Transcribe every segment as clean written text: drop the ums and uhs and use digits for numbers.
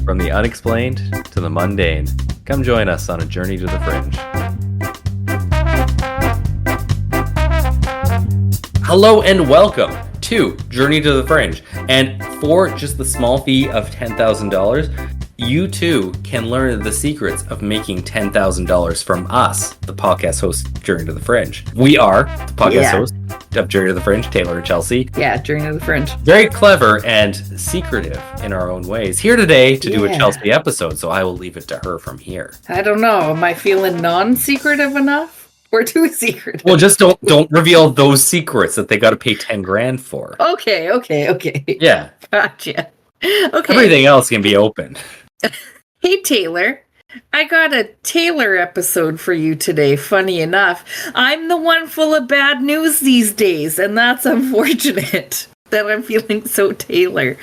From the unexplained to the mundane, come join us on a journey to the fringe. Hello and welcome to Journey to the Fringe. And for just the small fee of $10,000, you too can learn the secrets of making $10,000 from us, the podcast host Journey to the Fringe. We are the podcast host of Journey to the Fringe, Taylor and Chelsea. Yeah, Journey to the Fringe. Very clever and secretive in our own ways. Here today to do a Chelsea episode, so I will leave it to her from here. I don't know. Am I feeling non-secretive enough? Or too secretive? Well, just don't reveal those secrets that they got to pay $10,000 for. Okay. Yeah. Gotcha. Okay. Everything else can be open. Hey, Taylor. I got a Taylor episode for you today, funny enough. I'm the one full of bad news these days, and that's unfortunate that I'm feeling so Taylor.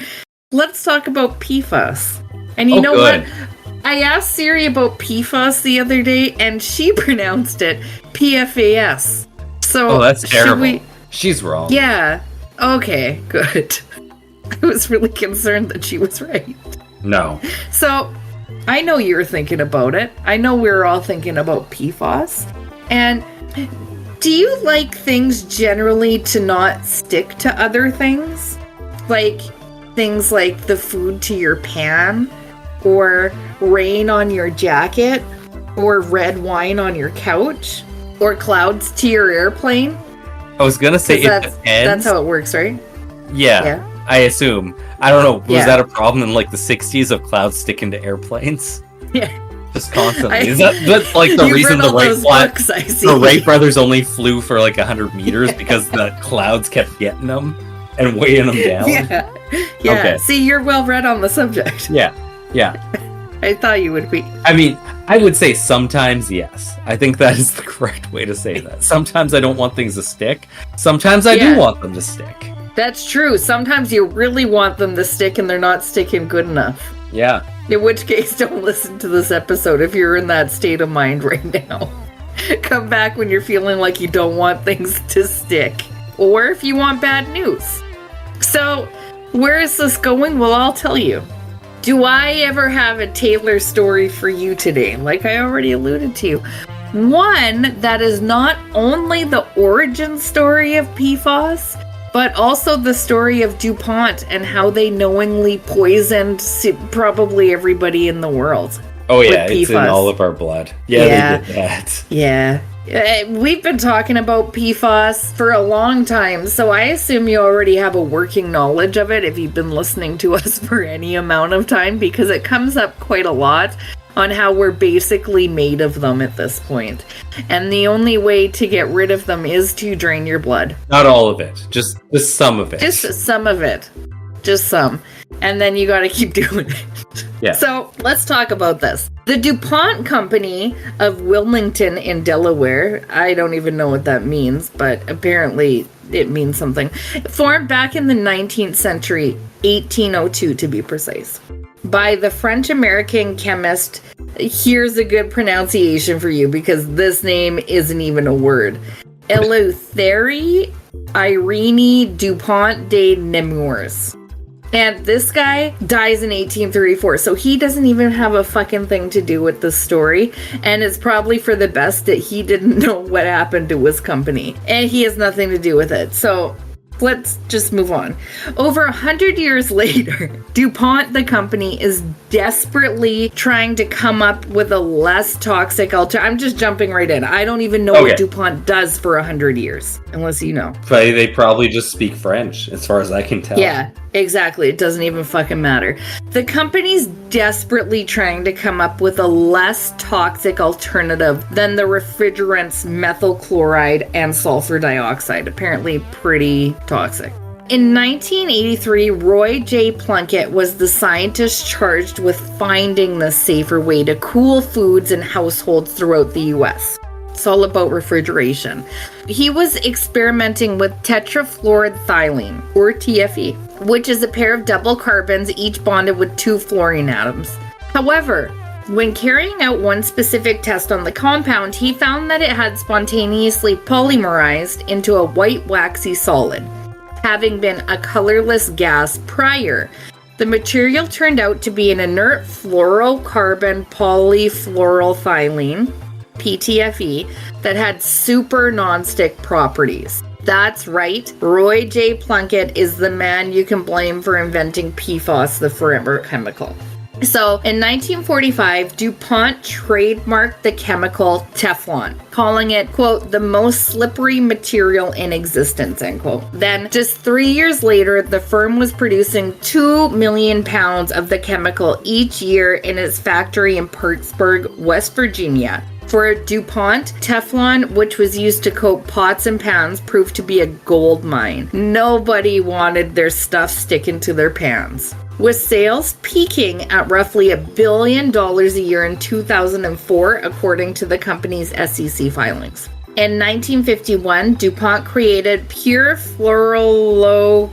Let's talk about PFAS. And you know what? I asked Siri about PFAS the other day, and she pronounced it PFAS. So that's terrible. She's wrong. Yeah. Okay, good. I was really concerned that she was right. No. So, I know you're thinking about it. I know we're all thinking about PFAS. And do you like things generally to not stick to other things? Like things like the food to your pan, or rain on your jacket, or red wine on your couch, or clouds to your airplane? I was going to say it depends. That's how it works, right? Yeah. I assume. I don't know. Was that a problem in like the 60s of clouds sticking to airplanes? Yeah. Just constantly. Is that like the reason the Wright brothers only flew for like 100 meters because the clouds kept getting them and weighing them down? Yeah. Okay. See, you're well read on the subject. Yeah. I thought you would be. I mean, I would say sometimes yes. I think that is the correct way to say that. Sometimes I don't want things to stick. Sometimes I do want them to stick. That's true. Sometimes you really want them to stick and they're not sticking good enough. Yeah. In which case, don't listen to this episode if you're in that state of mind right now. Come back when you're feeling like you don't want things to stick. Or if you want bad news. So, where is this going? Well, I'll tell you. Do I ever have a Taylor story for you today? Like I already alluded to. One that is not only the origin story of PFAS, but also the story of DuPont and how they knowingly poisoned probably everybody in the world. Oh yeah, it's in all of our blood. Yeah, they did that. Yeah. We've been talking about PFAS for a long time, so I assume you already have a working knowledge of it if you've been listening to us for any amount of time, because it comes up quite a lot on how we're basically made of them at this point. And the only way to get rid of them is to drain your blood. Not all of it, just some of it. Just some of it. Just some. And then you gotta keep doing it. Yeah. So let's talk about this. The DuPont Company of Wilmington in Delaware, I don't even know what that means, but apparently it means something, formed back in the 19th century, 1802 to be precise, by the French-American chemist. Here's a good pronunciation for you because this name isn't even a word. Eleuthère Irene Dupont de Nemours. And this guy dies in 1834, so he doesn't even have a fucking thing to do with this story, and it's probably for the best that he didn't know what happened to his company, and he has nothing to do with it. So let's just move on. Over 100 years later, DuPont, the company, is desperately trying to come up with a less toxic alternative. I'm just jumping right in. I don't even know what DuPont does for 100 years, unless you know. They probably just speak French, as far as I can tell. Yeah, exactly. It doesn't even fucking matter. The company's desperately trying to come up with a less toxic alternative than the refrigerants methyl chloride and sulfur dioxide. Apparently pretty toxic. In 1983, Roy J. Plunkett was the scientist charged with finding the safer way to cool foods in households throughout the U.S. It's all about refrigeration. He was experimenting with tetrafluoroethylene, or TFE, which is a pair of double carbons, each bonded with 2 fluorine atoms. However, when carrying out one specific test on the compound, he found that it had spontaneously polymerized into a white waxy solid, having been a colorless gas prior. The material turned out to be an inert fluorocarbon polyfluoroethylene, PTFE, that had super nonstick properties. That's right, Roy J. Plunkett is the man you can blame for inventing PFAS, the forever chemical. So, in 1945, DuPont trademarked the chemical Teflon, calling it, quote, the most slippery material in existence, end quote. Then, just 3 years later, the firm was producing 2 million pounds of the chemical each year in its factory in Pittsburgh, West Virginia. For DuPont, Teflon, which was used to coat pots and pans, proved to be a gold mine. Nobody wanted their stuff sticking to their pans. With sales peaking at roughly $1 billion a year in 2004, according to the company's SEC filings. In 1951, DuPont created pure fluoroloctonic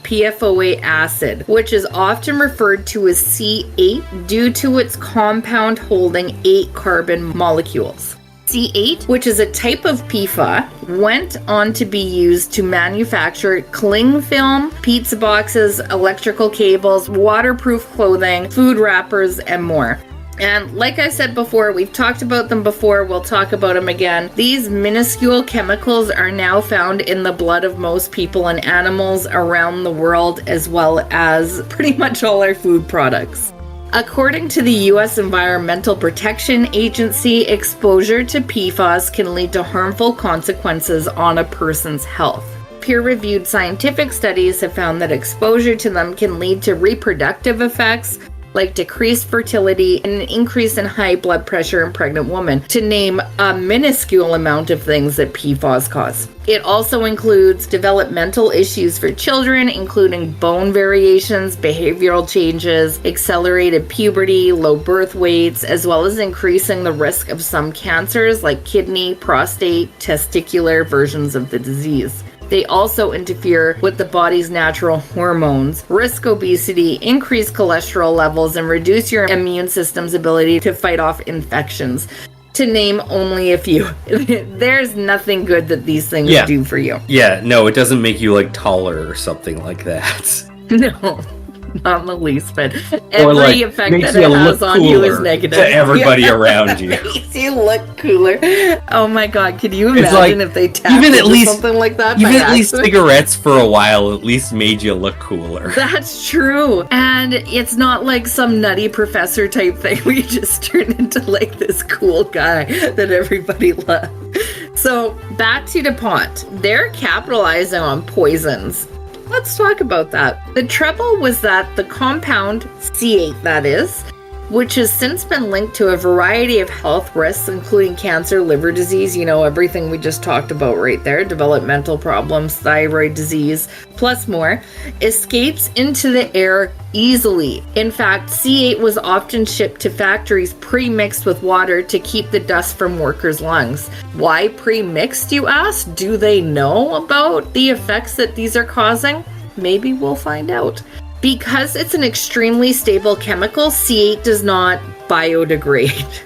PFOA acid, which is often referred to as C8 due to its compound holding 8 carbon molecules. C8, which is a type of PFAS, went on to be used to manufacture cling film, pizza boxes, electrical cables, waterproof clothing, food wrappers, and more. And like I said before, we've talked about them before, we'll talk about them again. These minuscule chemicals are now found in the blood of most people and animals around the world, as well as pretty much all our food products. According to the U.S. Environmental Protection Agency, exposure to PFAS can lead to harmful consequences on a person's health. Peer-reviewed scientific studies have found that exposure to them can lead to reproductive effects like decreased fertility and an increase in high blood pressure in pregnant women, to name a minuscule amount of things that PFAS cause. It also includes developmental issues for children, including bone variations, behavioral changes, accelerated puberty, low birth weights, as well as increasing the risk of some cancers like kidney, prostate, testicular versions of the disease. They also interfere with the body's natural hormones, risk obesity, increase cholesterol levels, and reduce your immune system's ability to fight off infections, to name only a few. There's nothing good that these things do for you. Yeah, no, it doesn't make you like taller or something like that. No. Not in the least, but every effect that it has on you is negative. To everybody around you. Makes you look cooler. Oh my god, could you imagine if they tapped even at least, something like that? Even at least cigarettes for a while at least made you look cooler. That's true. And it's not like some nutty professor type thing where you just turn into like this cool guy that everybody loves. So back to DuPont. They're capitalizing on poisons. Let's talk about that. The trouble was that the compound, C8 that is, which has since been linked to a variety of health risks, including cancer, liver disease, everything we just talked about right there, developmental problems, thyroid disease, plus more, escapes into the air easily. In fact, C8 was often shipped to factories pre-mixed with water to keep the dust from workers' lungs. Why pre-mixed, you ask? Do they know about the effects that these are causing? Maybe we'll find out. Because it's an extremely stable chemical, C8 does not biodegrade,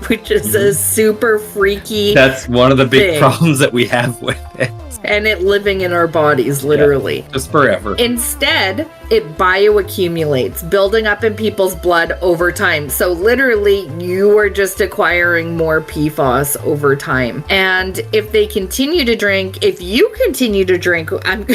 which is a super freaky That's one of the big thing. Problems that we have with it. And it living in our bodies, literally. Yeah, just forever. Instead, it bioaccumulates, building up in people's blood over time. So literally, you are just acquiring more PFAS over time. And if you continue to drink, I'm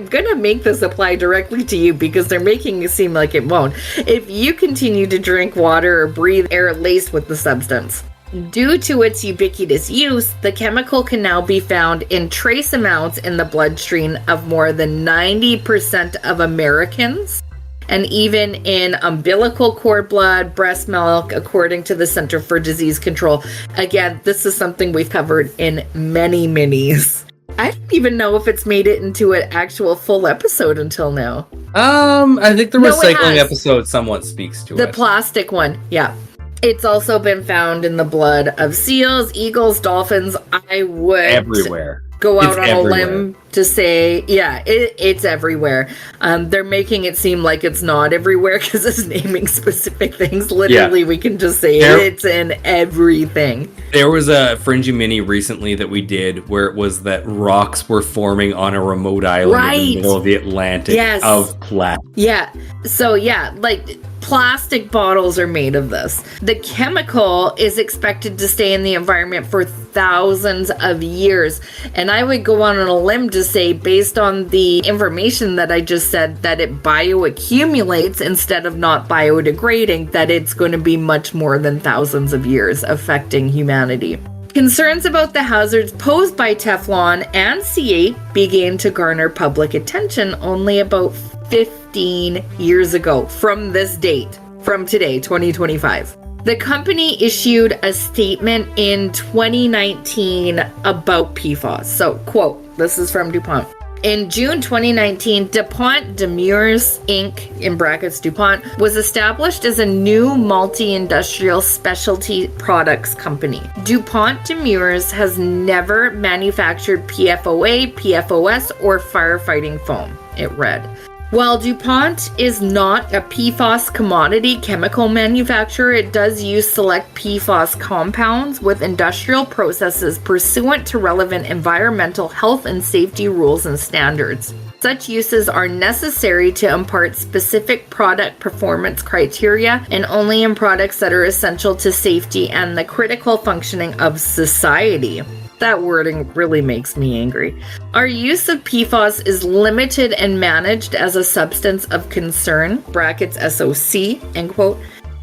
gonna make this apply directly to you because they're making it seem like it won't. If you continue to drink water or breathe air laced with the substance, due to its ubiquitous use, the chemical can now be found in trace amounts in the bloodstream of more than 90% of Americans, and even in umbilical cord blood, breast milk, according to the Center for Disease Control. Again, this is something we've covered in many minis. I don't even know if it's made it into an actual full episode until now. I think the recycling episode somewhat speaks to it. The plastic one, yeah. It's also been found in the blood of seals, eagles, dolphins. Everywhere. go out It's on everywhere. a limb to say, yeah, it's everywhere. They're making it seem like it's not everywhere because it's naming specific things. Literally, we can just say it's in everything. There was a Fringy Mini recently that we did where it was that rocks were forming on a remote island in the middle of the Atlantic of plastic. Yeah. So, yeah, like plastic bottles are made of this. The chemical is expected to stay in the environment for thousands of years. And I would go on a limb to say, based on the information that I just said, that it bioaccumulates instead of not biodegrading, that it's going to be much more than thousands of years affecting humanity. Concerns about the hazards posed by Teflon and C8 began to garner public attention only about 15 years ago from this date, from today, 2025. The company issued a statement in 2019 about PFAS. So, quote, this is from DuPont. In June 2019, DuPont de Nemours Inc., in brackets DuPont, was established as a new multi-industrial specialty products company. DuPont de Nemours has never manufactured PFOA, PFOS, or firefighting foam, it read. While DuPont is not a PFAS commodity chemical manufacturer, it does use select PFAS compounds with industrial processes pursuant to relevant environmental health and safety rules and standards. Such uses are necessary to impart specific product performance criteria and only in products that are essential to safety and the critical functioning of society. That wording really makes me angry. Our use of PFAS is limited and managed as a substance of concern, brackets SOC, end quote,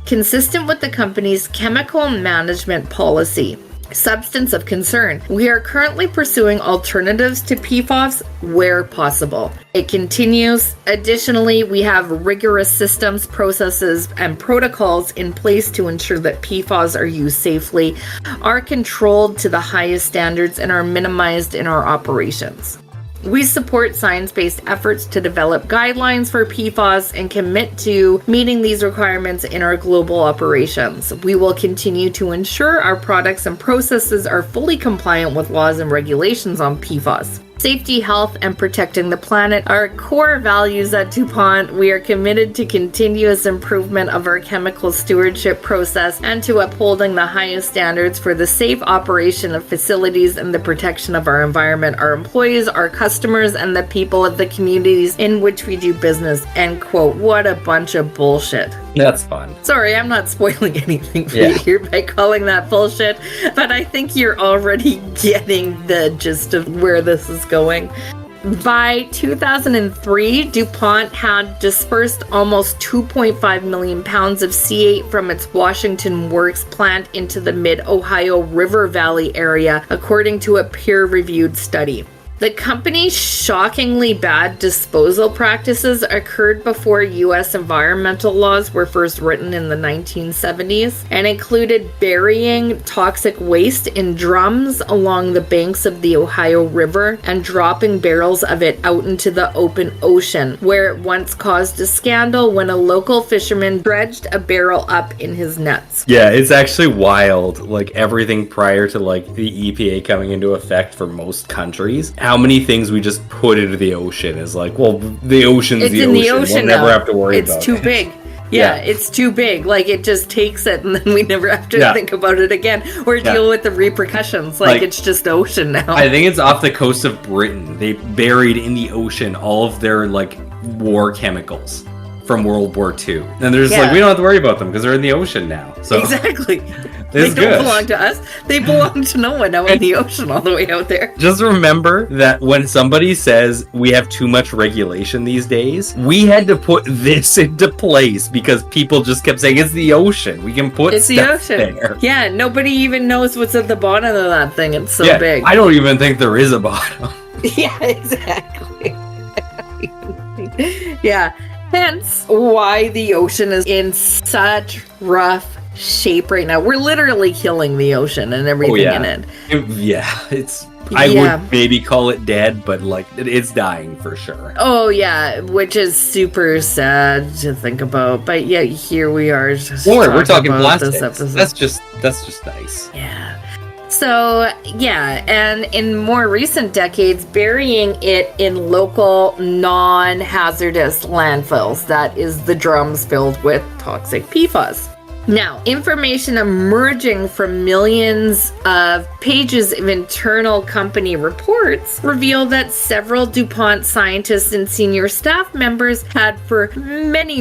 consistent with the company's chemical management policy. Substance of concern. We are currently pursuing alternatives to PFAS where possible. It continues. Additionally, we have rigorous systems, processes, and protocols in place to ensure that PFAS are used safely, are controlled to the highest standards, and are minimized in our operations. We support science-based efforts to develop guidelines for PFAS and commit to meeting these requirements in our global operations. We will continue to ensure our products and processes are fully compliant with laws and regulations on PFAS. Safety, health, and protecting the planet are core values at DuPont. We are committed to continuous improvement of our chemical stewardship process and to upholding the highest standards for the safe operation of facilities and the protection of our environment, our employees, our customers, and the people of the communities in which we do business. End quote. What a bunch of bullshit. That's fun. Sorry, I'm not spoiling anything for you here by calling that bullshit, but I think you're already getting the gist of where this is going. By 2003, DuPont had dispersed almost 2.5 million pounds of C8 from its Washington Works plant into the mid-Ohio River Valley area, according to a peer-reviewed study. The company's shockingly bad disposal practices occurred before U.S. environmental laws were first written in the 1970s and included burying toxic waste in drums along the banks of the Ohio River and dropping barrels of it out into the open ocean, where it once caused a scandal when a local fisherman dredged a barrel up in his nets. Yeah, it's actually wild. Like everything prior to like the EPA coming into effect for most countries. How many things we just put into the ocean is like, well, the ocean's it's the in ocean. The ocean We'll never have to worry about it. It's too big. Yeah, it's too big. Like, it just takes it, and then we never have to think about it again or deal with the repercussions. Like, it's just ocean now. I think it's off the coast of Britain. They buried in the ocean all of their, like, war chemicals from World War II. And they're just like, we don't have to worry about them because they're in the ocean now. So exactly. They don't belong to us. They belong to no one out in the ocean all the way out there. Just remember that when somebody says we have too much regulation these days, we had to put this into place because people just kept saying it's the ocean. We can put stuff there. Yeah, nobody even knows what's at the bottom of that thing. It's so big. I don't even think there is a bottom. Yeah, exactly. Yeah. Hence why the ocean is in such rough shape right now. We're literally killing the ocean and everything in it. I would maybe call it dead, but like it's dying for sure. Oh yeah, which is super sad to think about. But yeah, here we are. We're talking plastic. That's just nice. Yeah. So, yeah, and in more recent decades, burying it in local non-hazardous landfills. That is the drums filled with toxic PFAS. Now, information emerging from millions of pages of internal company reports reveal that several DuPont scientists and senior staff members had for many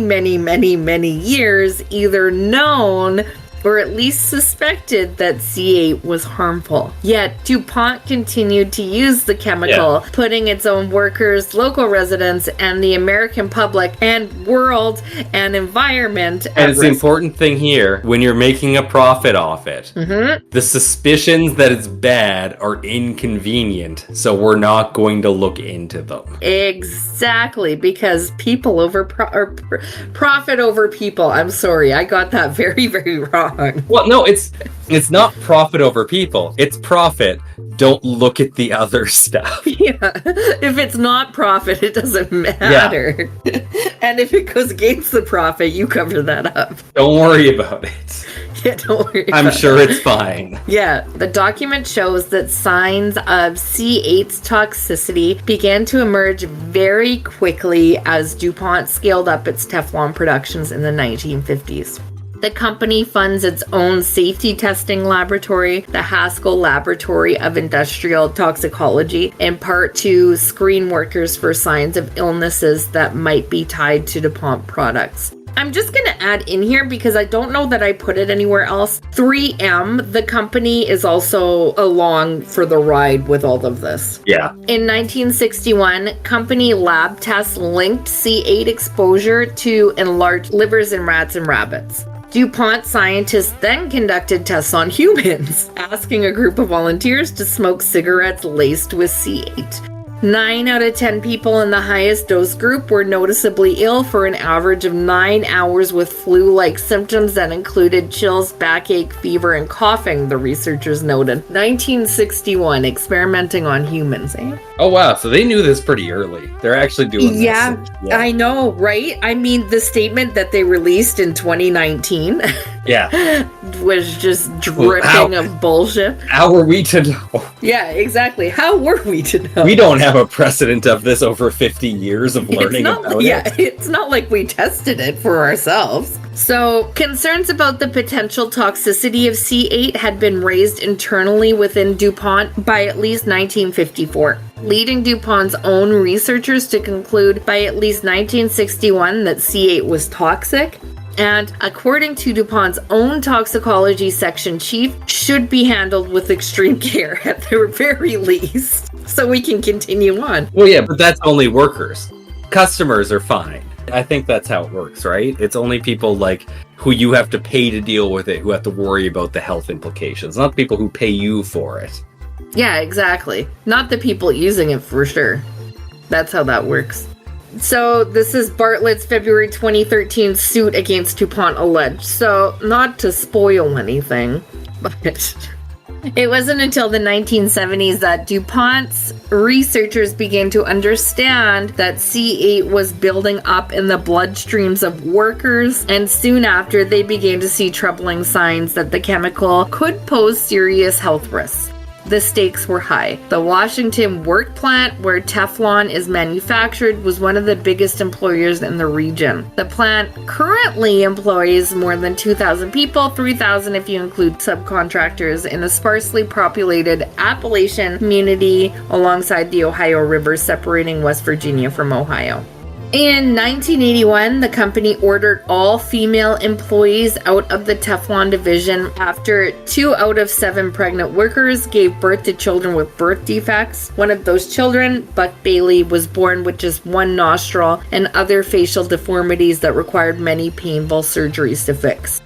years either known or at least suspected that C8 was harmful. Yet DuPont continued to use the chemical, putting its own workers, local residents, and the American public and world and environment at And it's risk. the important thing here, when you're making a profit off it, the suspicions that it's bad are inconvenient, so we're not going to look into them. Exactly, because people over profit over people. I'm sorry, I got that very wrong. Well, no, it's not profit over people. It's profit. Don't look at the other stuff. Yeah, if it's not profit, it doesn't matter. Yeah. And if it goes against the profit, you cover that up. Don't worry about it. Yeah, don't worry. I'm sure it's fine. Yeah, the document shows that signs of C8's toxicity began to emerge very quickly as DuPont scaled up its Teflon productions in the 1950s. The company funds its own safety testing laboratory, the Haskell Laboratory of Industrial Toxicology, in part to screen workers for signs of illnesses that might be tied to DuPont products. I'm just going to add in here, because I don't know that I put it anywhere else, 3M, the company, is also along for the ride with all of this. Yeah. In 1961, company lab tests linked C8 exposure to enlarged livers in rats and rabbits. DuPont scientists then conducted tests on humans, asking a group of volunteers to smoke cigarettes laced with C8. 9 out of 10 people in the highest dose group were noticeably ill for an average of 9 hours with flu-like symptoms that included chills, backache, fever, and coughing, the researchers noted. 1961, experimenting on humans, eh? Oh, wow. So they knew this pretty early. They're actually doing this. Yeah, I know, right? I mean, the statement that they released in 2019 was just dripping of bullshit. How were we to know? Yeah, exactly. How were we to know? We don't have a precedent of this over 50 years of learning about it. Yeah, it's not like we tested it for ourselves. So, concerns about the potential toxicity of C8 had been raised internally within DuPont by at least 1954, leading DuPont's own researchers to conclude by at least 1961 that C8 was toxic. And according to DuPont's own toxicology section chief, should be handled with extreme care at the very least, so we can continue on. Well, yeah, but that's only workers. Customers are fine. I think that's how it works, right? It's only people like who you have to pay to deal with it who have to worry about the health implications, not the people who pay you for it. Yeah, exactly. Not the people using it for sure. That's how that works. So this is Bartlett's February 2013 suit against DuPont alleged. So not to spoil anything, but it wasn't until the 1970s that DuPont's researchers began to understand that C8 was building up in the bloodstreams of workers, and soon after they began to see troubling signs that the chemical could pose serious health risks. The stakes were high. The Washington work plant where Teflon is manufactured was one of the biggest employers in the region. The plant currently employs more than 2,000 people, 3,000 if you include subcontractors, in a sparsely populated Appalachian community alongside the Ohio River, separating West Virginia from Ohio. In 1981, the company ordered all female employees out of the Teflon division after 2 out of 7 pregnant workers gave birth to children with birth defects. One of those children, Buck Bailey, was born with just one nostril and other facial deformities that required many painful surgeries to fix.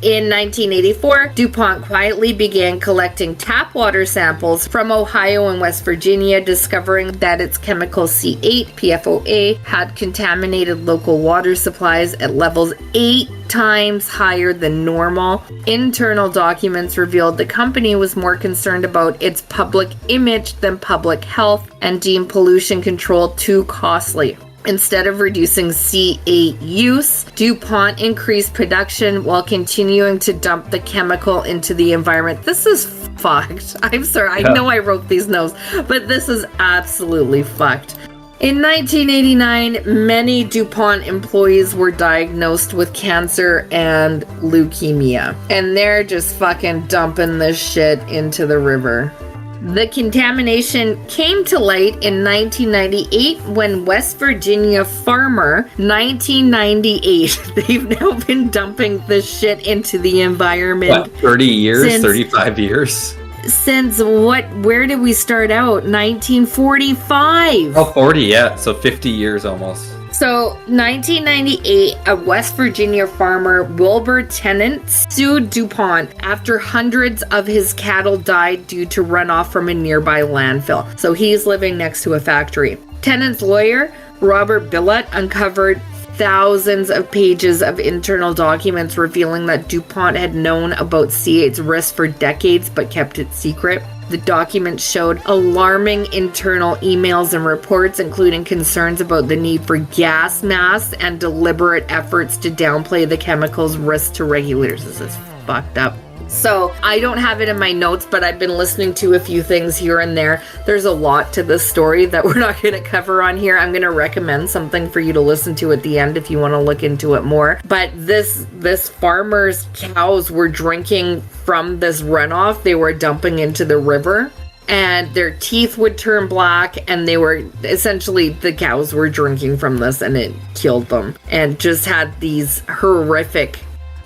In 1984, DuPont quietly began collecting tap water samples from Ohio and West Virginia, discovering that its chemical C8, PFOA, had contaminated local water supplies at levels 8 times higher than normal. Internal documents revealed the company was more concerned about its public image than public health and deemed pollution control too costly. Instead of reducing C8 use, DuPont increased production while continuing to dump the chemical into the environment. This is fucked. I'm sorry. Yeah. I know I wrote these notes, but this is absolutely fucked. In 1989, many DuPont employees were diagnosed with cancer and leukemia, and they're just fucking dumping this shit into the river. The contamination came to light in 1998 when West Virginia farmer, 1998, they've now been dumping this shit into the environment. What, 30 years, 35 years? Since where did we start out? 1945. Oh, 40, yeah. So 50 years almost. So, 1998, a West Virginia farmer, Wilbur Tennant, sued DuPont after hundreds of his cattle died due to runoff from a nearby landfill. So, he's living next to a factory. Tennant's lawyer, Robert Billett, uncovered thousands of pages of internal documents revealing that DuPont had known about C8's risk for decades but kept it secret. The documents showed alarming internal emails and reports, including concerns about the need for gas masks and deliberate efforts to downplay the chemical's risk to regulators. This is fucked up. So I don't have it in my notes, but I've been listening to a few things here and there. There's a lot to this story that we're not going to cover on here. I'm going to recommend something for you to listen to at the end if you want to look into it more. But this farmer's cows were drinking from this runoff they were dumping into the river, and their teeth would turn black, and they were essentially, the cows were drinking from this, and it killed them and just had these horrific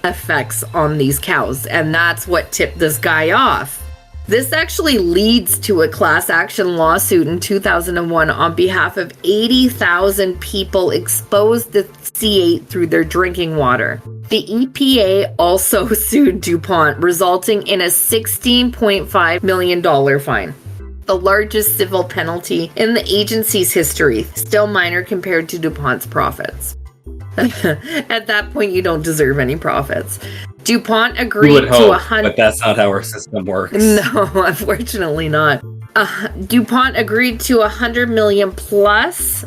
effects on these cows, and that's what tipped this guy off. This actually leads to a class action lawsuit in 2001 on behalf of 80,000 people exposed to C8 through their drinking water. The EPA also sued DuPont, resulting in a $16.5 million fine, the largest civil penalty in the agency's history, still minor compared to DuPont's profits. At that point, you don't deserve any profits. DuPont agreed to but that's not how our system works. No, unfortunately not. DuPont agreed to $100 million plus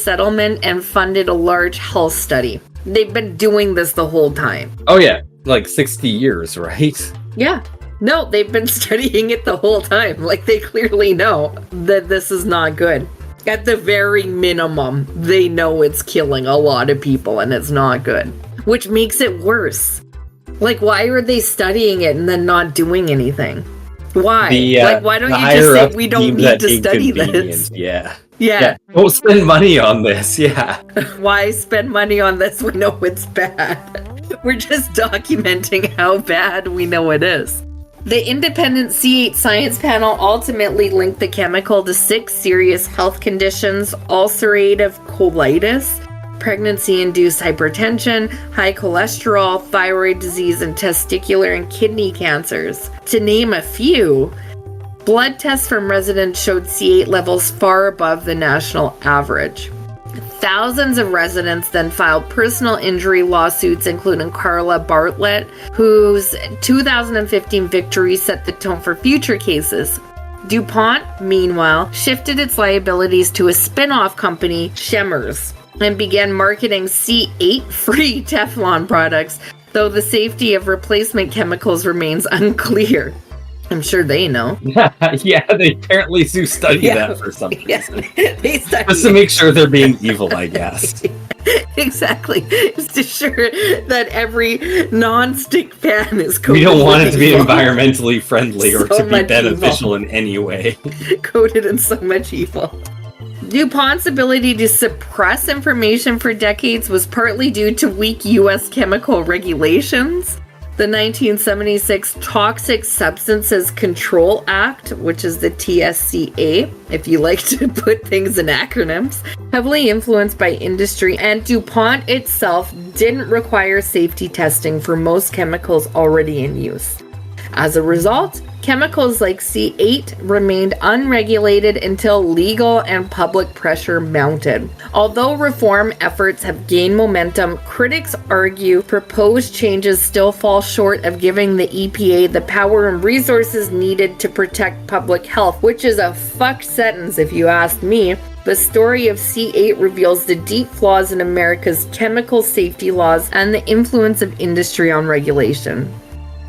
settlement and funded a large health study. They've been doing this the whole time. Oh yeah, like 60 years, right? Yeah. No, they've been studying it the whole time. Like, they clearly know that this is not good. At the very minimum, they know it's killing a lot of people and it's not good, which makes it worse. Like, why are they studying it and then not doing anything? Why? Why don't you just say we don't need to study this? Yeah. Don't spend money on this. Yeah. Why spend money on this? We know it's bad. We're just documenting how bad we know it is. The independent C8 science panel ultimately linked the chemical to 6 serious health conditions: ulcerative colitis, pregnancy-induced hypertension, high cholesterol, thyroid disease, and testicular and kidney cancers. To name a few, blood tests from residents showed C8 levels far above the national average. Thousands of residents then filed personal injury lawsuits, including Carla Bartlett, whose 2015 victory set the tone for future cases. DuPont, meanwhile, shifted its liabilities to a spin-off company, Chemours, and began marketing C8-free Teflon products, though the safety of replacement chemicals remains unclear. I'm sure they know. Yeah, they apparently do study that for some reason. Yeah, they study just to make sure they're being evil, I guess. Exactly. Just to ensure that every non-stick pan is coated. We don't want it to be evil. Environmentally friendly or So to be much beneficial evil. in any way. Coated in so much evil. DuPont's ability to suppress information for decades was partly due to weak U.S. chemical regulations. The 1976 Toxic Substances Control Act, which is the TSCA, if you like to put things in acronyms, heavily influenced by industry, and DuPont itself didn't require safety testing for most chemicals already in use. As a result, chemicals like C8 remained unregulated until legal and public pressure mounted. Although reform efforts have gained momentum, critics argue proposed changes still fall short of giving the EPA the power and resources needed to protect public health, which is a fucked sentence if you ask me. The story of C8 reveals the deep flaws in America's chemical safety laws and the influence of industry on regulation.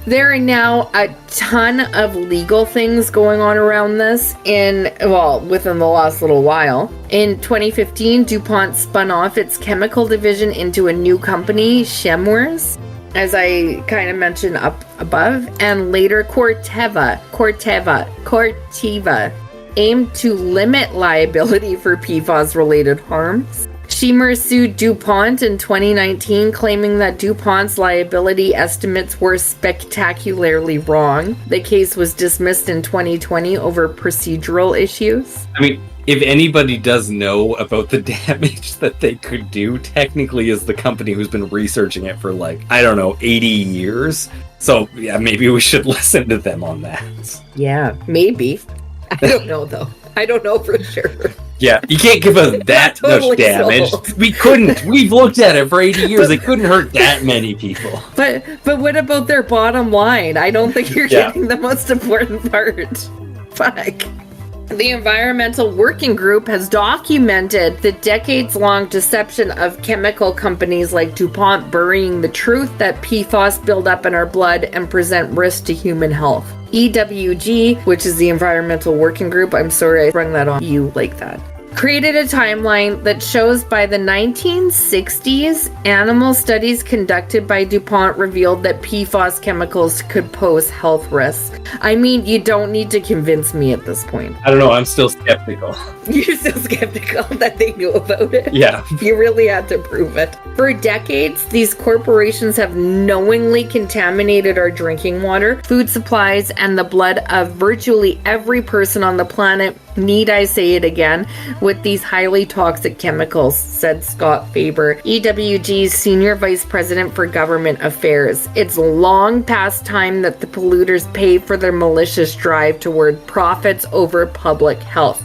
There are now a ton of legal things going on around this within the last little while. In 2015, DuPont spun off its chemical division into a new company, Chemours, as I kind of mentioned up above, and later Corteva aimed to limit liability for PFAS-related harms. Chemours sued DuPont in 2019, claiming that DuPont's liability estimates were spectacularly wrong. The case was dismissed in 2020 over procedural issues. I mean, if anybody does know about the damage that they could do, technically is the company who's been researching it for 80 years. So, yeah, maybe we should listen to them on that. Yeah, maybe. I don't know, though. I don't know for sure. Yeah, you can't give us that totally much damage. Sold. We couldn't. We've looked at it for 80 years. It couldn't hurt that many people. But what about their bottom line? I don't think you're getting the most important part. Fuck. The Environmental Working Group has documented the decades-long deception of chemical companies like DuPont burying the truth that PFAS build up in our blood and present risk to human health. EWG, which is the Environmental Working Group, I'm sorry I sprung that on you like that, created a timeline that shows by the 1960s, animal studies conducted by DuPont revealed that PFAS chemicals could pose health risks. I mean, you don't need to convince me at this point. I don't know, I'm still skeptical. You're still skeptical that they knew about it? Yeah. You really had to prove it. For decades, these corporations have knowingly contaminated our drinking water, food supplies, and the blood of virtually every person on the planet. Need I say it again? With these highly toxic chemicals, said Scott Faber, EWG's Senior Vice President for Government Affairs. It's long past time that the polluters pay for their malicious drive toward profits over public health.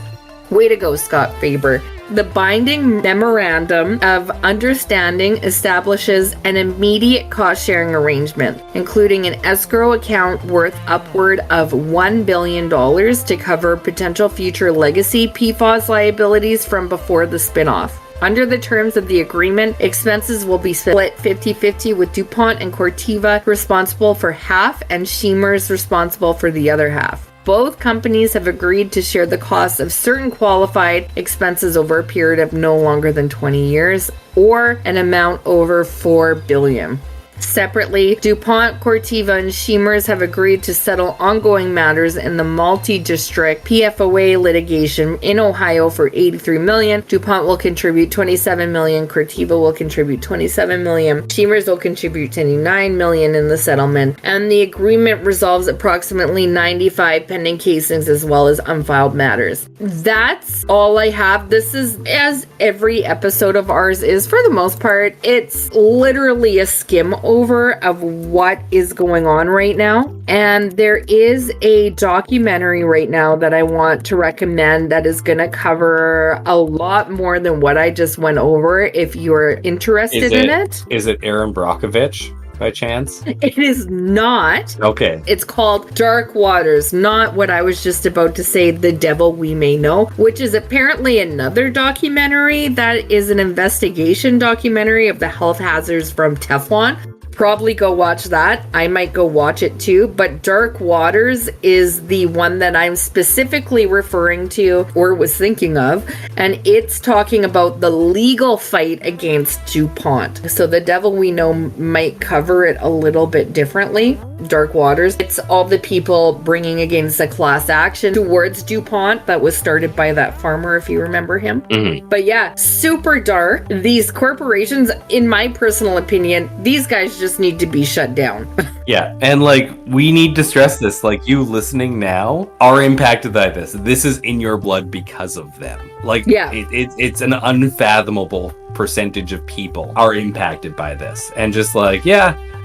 Way to go, Scott Faber. The binding memorandum of understanding establishes an immediate cost-sharing arrangement, including an escrow account worth upward of $1 billion to cover potential future legacy PFAS liabilities from before the spinoff. Under the terms of the agreement, expenses will be split 50-50 with DuPont and Corteva responsible for half and Chemours responsible for the other half. Both companies have agreed to share the costs of certain qualified expenses over a period of no longer than 20 years or an amount over $4 billion. Separately, DuPont, Corteva, and Chemours have agreed to settle ongoing matters in the multi-district PFOA litigation in Ohio for $83 million. DuPont will contribute $27 million. Corteva will contribute $27 million. Chemours will contribute $29 million in the settlement. And the agreement resolves approximately 95 pending cases as well as unfiled matters. That's all I have. This is, as every episode of ours is for the most part, it's literally a skim over of what is going on right now. And there is a documentary right now that I want to recommend that is going to cover a lot more than what I just went over if you're interested in it. Is it Aaron Brockovich by chance? It is not. Okay. It's called Dark Waters, not what I was just about to say, The Devil We May Know, which is apparently another documentary that is an investigation documentary of the health hazards from Teflon. Probably go watch that. I might go watch it too, but Dark Waters is the one that I'm specifically referring to or was thinking of, and it's talking about the legal fight against DuPont. So The Devil We Know might cover it a little bit differently. Dark Waters, it's all the people bringing against a class action towards DuPont that was started by that farmer, if you remember him. Mm-hmm. But yeah, super dark. These corporations, in my personal opinion, these guys just need to be shut down. Yeah, and we need to stress this, you listening now are impacted by this. This is in your blood because of them. It's an unfathomable percentage of people are impacted by this. And just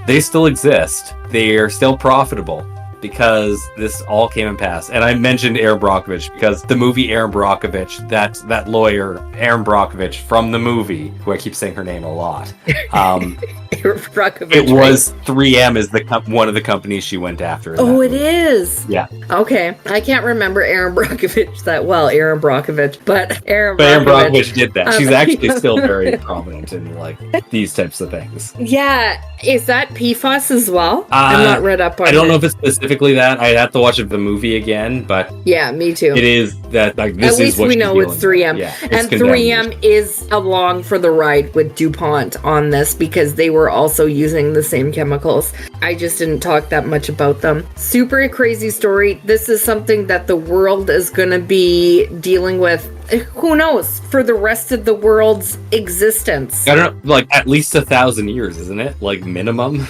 they still exist. They're still profitable. because this all came in pass. And I mentioned Aaron Brockovich because the movie Aaron Brockovich, that lawyer, Aaron Brockovich from the movie, who I keep saying her name a lot. Aaron Brockovich, it was 3M is one of the companies she went after. Oh, it is. Yeah. Okay. I can't remember Aaron Brockovich that well, Aaron Brockovich, but Aaron Brockovich did that. She's actually still very prominent in like these types of things. Yeah. Is that PFAS as well? I'm not read up on it. I don't know if it's specifically that. I'd have to watch the movie again, but yeah, me too. It is that like this At least is what we know it's 3M. Yeah, and 3M is along for the ride with DuPont on this because they were also using the same chemicals. I just didn't talk that much about them. Super crazy story. This is something that the world is going to be dealing with, who knows, for the rest of the world's existence. I don't know, like at least 1,000 years, isn't it? Like minimum.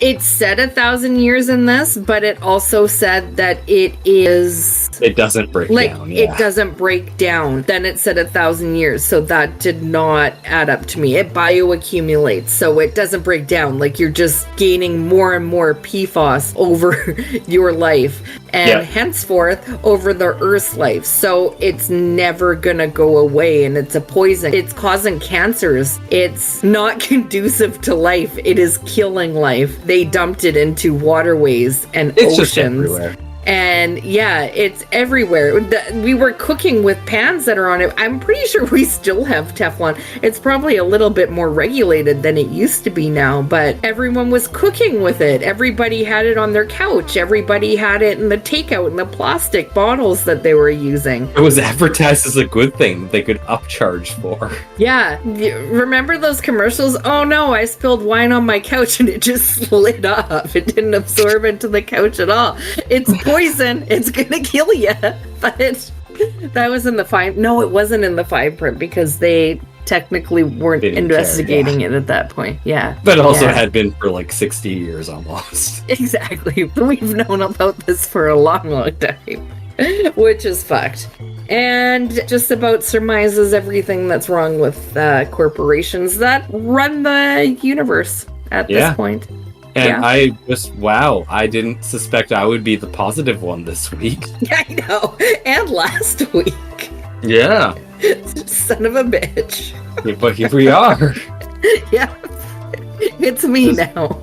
It said 1,000 years in this, but it also said that it doesn't break down. Yeah. It doesn't break down. Then it said 1,000 years, so that did not add up to me. It bioaccumulates, so it doesn't break down. Like you're just gaining more and more PFAS over your life, and henceforth over the Earth's life. So it's never gonna go away, and it's a poison. It's causing cancers. It's not conducive to life. It is killing life. They dumped it into waterways and oceans. Just everywhere. And yeah, it's everywhere. We were cooking with pans that are on it. I'm pretty sure we still have Teflon. It's probably a little bit more regulated than it used to be now, but everyone was cooking with it. Everybody had it on their couch. Everybody had it in the takeout in the plastic bottles that they were using. It was advertised as a good thing that they could upcharge for. Yeah. Remember those commercials? Oh no, I spilled wine on my couch and it just slid off. It didn't absorb into the couch at all. It's poison. It's gonna kill you. But that was in the fine. No, it wasn't in the fine print because they technically weren't investigating it at that point. Yeah. But it also had been for like 60 years almost. Exactly. We've known about this for a long, long time. Which is fucked. And just about surmises everything that's wrong with corporations that run the universe at this point. And I didn't suspect I would be the positive one this week. I know. And last week. Yeah. Son of a bitch. Yeah, but here we are. Yeah. It's me now.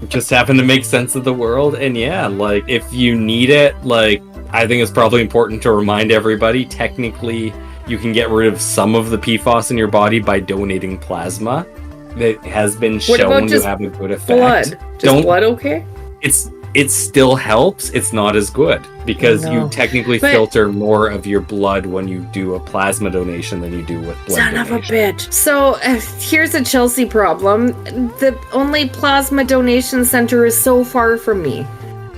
Just having to make sense of the world. And like, if you need it, like, I think it's probably important to remind everybody, technically, you can get rid of some of the PFAS in your body by donating plasma. That has been shown to have a good effect. Blood? Blood okay? It still helps. It's not as good because you technically filter more of your blood when you do a plasma donation than you do with blood donation. Son of a bitch. So here's a Chelsea problem. The only plasma donation center is so far from me.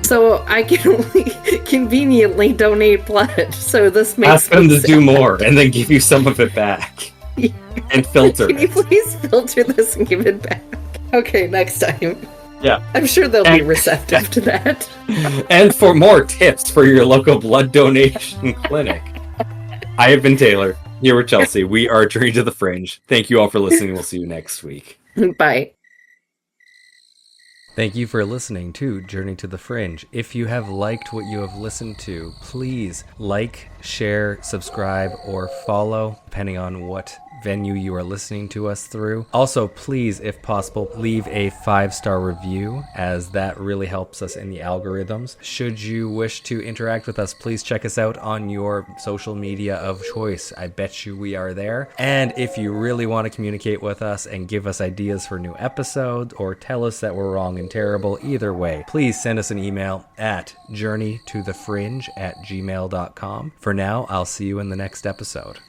So I can only conveniently donate blood. So this makes ask them to do more and then give you some of it back. And filter Can you please filter this and give it back? Okay, next time. Yeah. I'm sure they'll be receptive to that. And for more tips for your local blood donation clinic. I have been Taylor. Here with Chelsea. We are Journey to the Fringe. Thank you all for listening. We'll see you next week. Bye. Thank you for listening to Journey to the Fringe. If you have liked what you have listened to, please like, share, subscribe, or follow, depending on what venue you are listening to us through. Also, please, if possible, leave a 5-star review, as that really helps us in the algorithms. Should you wish to interact with us, please check us out on your social media of choice. I bet you we are there. And if you really want to communicate with us and give us ideas for new episodes or tell us that we're wrong and terrible, either way, please send us an email at journeytothefringe@gmail.com. For now, I'll see you in the next episode.